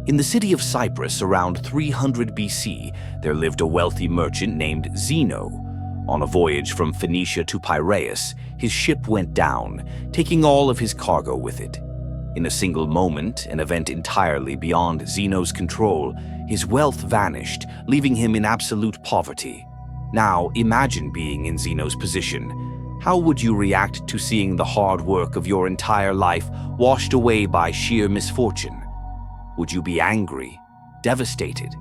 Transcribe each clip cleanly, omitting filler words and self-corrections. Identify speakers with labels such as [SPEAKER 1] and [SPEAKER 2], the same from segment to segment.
[SPEAKER 1] In the city of Cyprus around 300 BC, there lived a wealthy merchant named Zeno. On a voyage from Phoenicia to Piraeus, his ship went down, taking all of his cargo with it. In a single moment, an event entirely beyond Zeno's control, his wealth vanished, leaving him in absolute poverty. Now, imagine being in Zeno's position. How would you react to seeing the hard work of your entire life washed away by sheer misfortune? Would you be angry, devastated?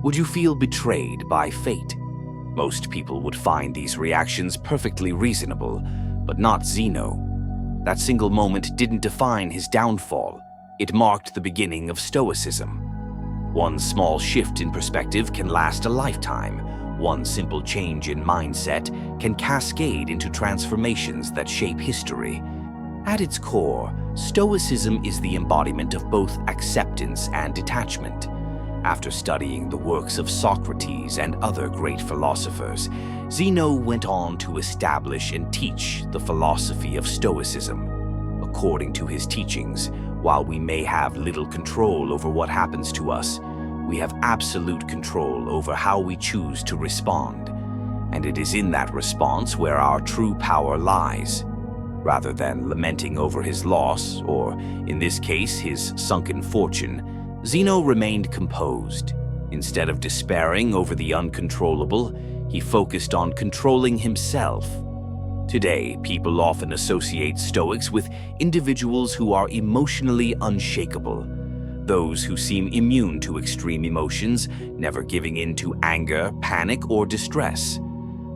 [SPEAKER 1] Would you feel betrayed by fate? Most people would find these reactions perfectly reasonable, but not Zeno. That single moment didn't define his downfall. It marked the beginning of Stoicism. One small shift in perspective can last a lifetime. One simple change in mindset can cascade into transformations that shape history. At its core, Stoicism is the embodiment of both acceptance and detachment. After studying the works of Socrates and other great philosophers, Zeno went on to establish and teach the philosophy of Stoicism. According to his teachings, while we may have little control over what happens to us, we have absolute control over how we choose to respond. And it is in that response where our true power lies. Rather than lamenting over his loss, or in this case, his sunken fortune, Zeno remained composed. Instead of despairing over the uncontrollable, he focused on controlling himself. Today, people often associate Stoics with individuals who are emotionally unshakable. Those who seem immune to extreme emotions, never giving in to anger, panic, or distress.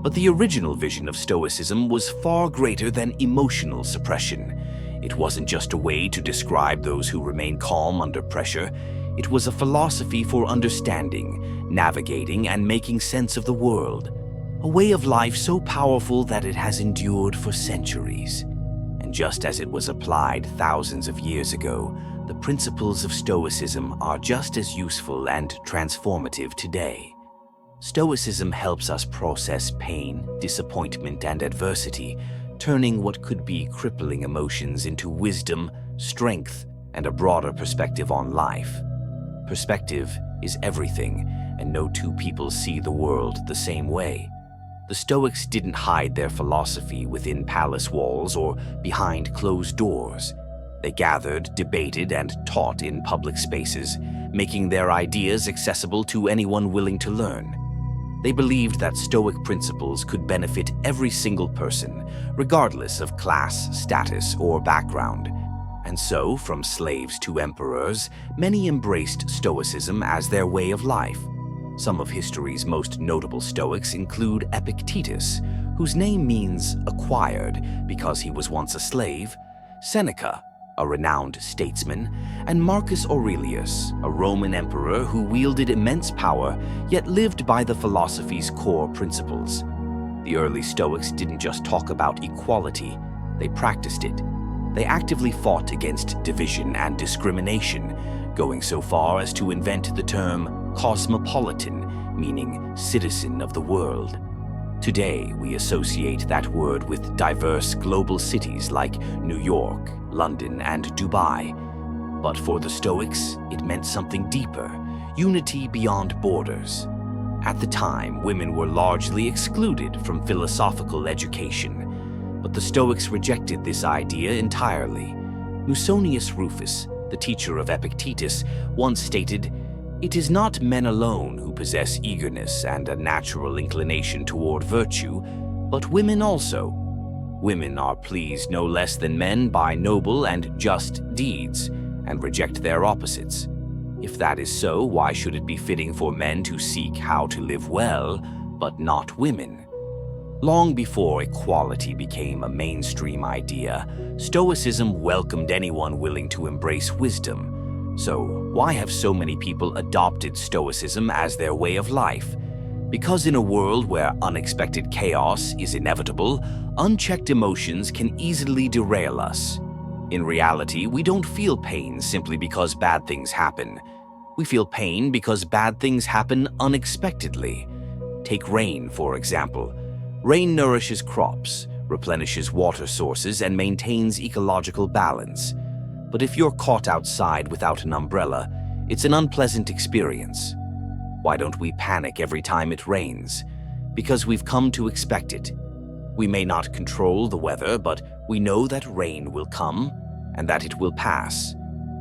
[SPEAKER 1] But the original vision of Stoicism was far greater than emotional suppression. It wasn't just a way to describe those who remain calm under pressure. It was a philosophy for understanding, navigating, and making sense of the world. A way of life so powerful that it has endured for centuries. And just as it was applied thousands of years ago, the principles of Stoicism are just as useful and transformative today. Stoicism helps us process pain, disappointment, and adversity, turning what could be crippling emotions into wisdom, strength, and a broader perspective on life. Perspective is everything, and no two people see the world the same way. The Stoics didn't hide their philosophy within palace walls or behind closed doors. They gathered, debated, and taught in public spaces, making their ideas accessible to anyone willing to learn. They believed that Stoic principles could benefit every single person, regardless of class, status, or background. And so, from slaves to emperors, many embraced Stoicism as their way of life. Some of history's most notable Stoics include Epictetus, whose name means acquired because he was once a slave, Seneca, a renowned statesman, and Marcus Aurelius, a Roman emperor who wielded immense power yet lived by the philosophy's core principles. The early Stoics didn't just talk about equality, they practiced it. They actively fought against division and discrimination, going so far as to invent the term cosmopolitan, meaning citizen of the world. Today, we associate that word with diverse global cities like New York, London, and Dubai. But for the Stoics, it meant something deeper, unity beyond borders. At the time, women were largely excluded from philosophical education, but the Stoics rejected this idea entirely. Musonius Rufus, the teacher of Epictetus, once stated, "It is not men alone who possess eagerness and a natural inclination toward virtue, but women also. Women are pleased no less than men by noble and just deeds, and reject their opposites. If that is so, why should it be fitting for men to seek how to live well, but not women?" Long before equality became a mainstream idea, Stoicism welcomed anyone willing to embrace wisdom. So, why have so many people adopted Stoicism as their way of life? Because in a world where unexpected chaos is inevitable, unchecked emotions can easily derail us. In reality, we don't feel pain simply because bad things happen. We feel pain because bad things happen unexpectedly. Take rain, for example. Rain nourishes crops, replenishes water sources, and maintains ecological balance. But if you're caught outside without an umbrella, It's an unpleasant experience. Why don't we panic every time it rains? Because we've come to expect it. We may not control the weather, but we know that rain will come and that it will pass.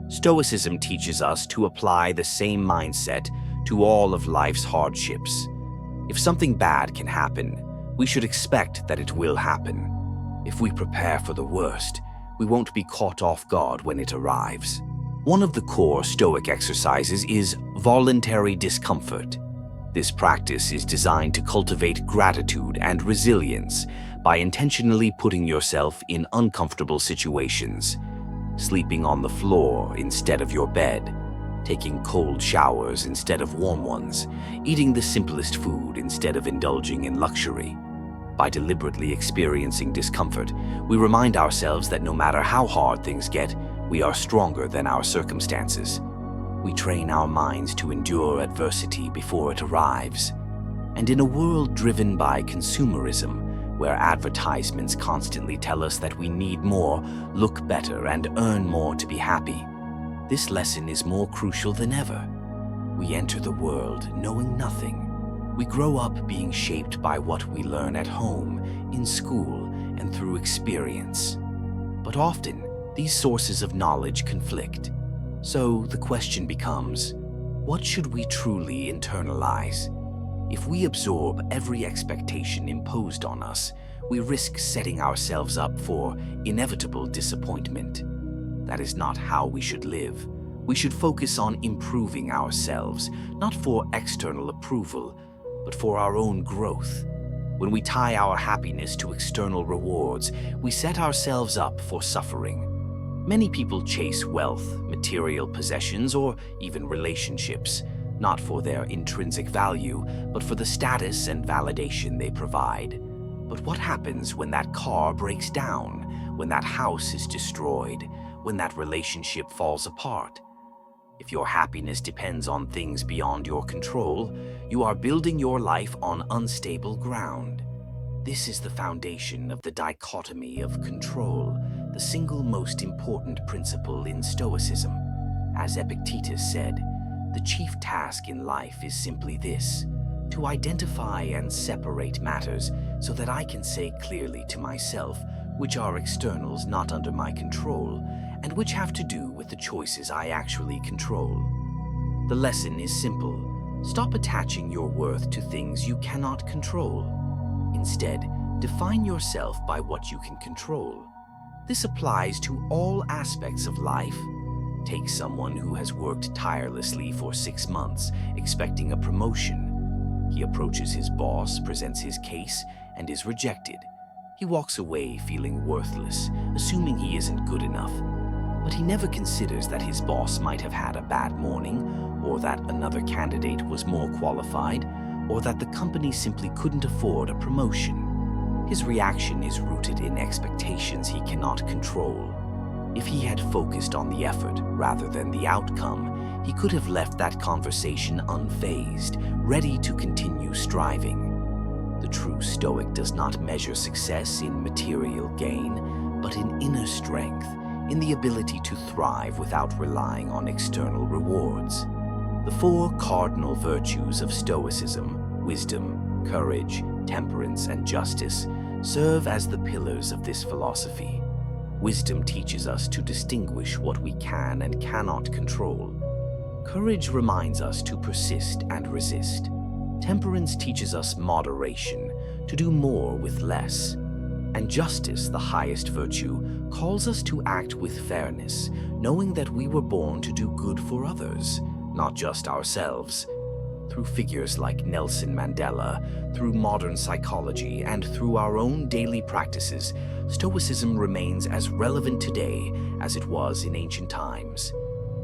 [SPEAKER 1] Stoicism teaches us to apply the same mindset to all of life's hardships. If something bad can happen, we should expect that it will happen. If we prepare for the worst, we won't be caught off guard when it arrives. One of the core Stoic exercises is voluntary discomfort. This practice is designed to cultivate gratitude and resilience by intentionally putting yourself in uncomfortable situations, sleeping on the floor instead of your bed, taking cold showers instead of warm ones, eating the simplest food instead of indulging in luxury. By deliberately experiencing discomfort, we remind ourselves that no matter how hard things get, we are stronger than our circumstances. We train our minds to endure adversity before it arrives. And in a world driven by consumerism, where advertisements constantly tell us that we need more, look better, and earn more to be happy, this lesson is more crucial than ever. We enter the world knowing nothing. We grow up being shaped by what we learn at home, in school, and through experience. But often, these sources of knowledge conflict. So the question becomes, what should we truly internalize? If we absorb every expectation imposed on us, we risk setting ourselves up for inevitable disappointment. That is not how we should live. We should focus on improving ourselves, not for external approval, but for our own growth. When we tie our happiness to external rewards, we set ourselves up for suffering. Many people chase wealth, material possessions, or even relationships, not for their intrinsic value, but for the status and validation they provide. But what happens when that car breaks down, when that house is destroyed, when that relationship falls apart? If your happiness depends on things beyond your control, you are building your life on unstable ground. This is the foundation of the dichotomy of control, the single most important principle in Stoicism. As Epictetus said, the chief task in life is simply this: to identify and separate matters so that I can say clearly to myself which are externals not under my control and which have to do with the choices I actually control. The lesson is simple. Stop attaching your worth to things you cannot control. Instead, define yourself by what you can control. This applies to all aspects of life. Take someone who has worked tirelessly for 6 months, expecting a promotion. He approaches his boss, presents his case, and is rejected. He walks away feeling worthless, assuming he isn't good enough. But he never considers that his boss might have had a bad morning, or that another candidate was more qualified, or that the company simply couldn't afford a promotion. His reaction is rooted in expectations he cannot control. If he had focused on the effort rather than the outcome, he could have left that conversation unfazed, ready to continue striving. The true Stoic does not measure success in material gain, but in inner strength, in the ability to thrive without relying on external rewards. The 4 cardinal virtues of Stoicism, wisdom, courage, temperance, and justice, serve as the pillars of this philosophy. Wisdom teaches us to distinguish what we can and cannot control. Courage reminds us to persist and resist. Temperance teaches us moderation, to do more with less. And justice, the highest virtue, calls us to act with fairness, knowing that we were born to do good for others, not just ourselves. Through figures like Nelson Mandela, through modern psychology, and through our own daily practices, Stoicism remains as relevant today as it was in ancient times.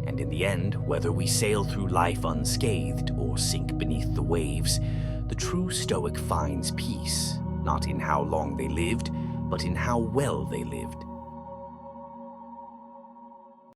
[SPEAKER 1] And in the end, whether we sail through life unscathed or sink beneath the waves, the true Stoic finds peace, not in how long they lived, but in how well they lived.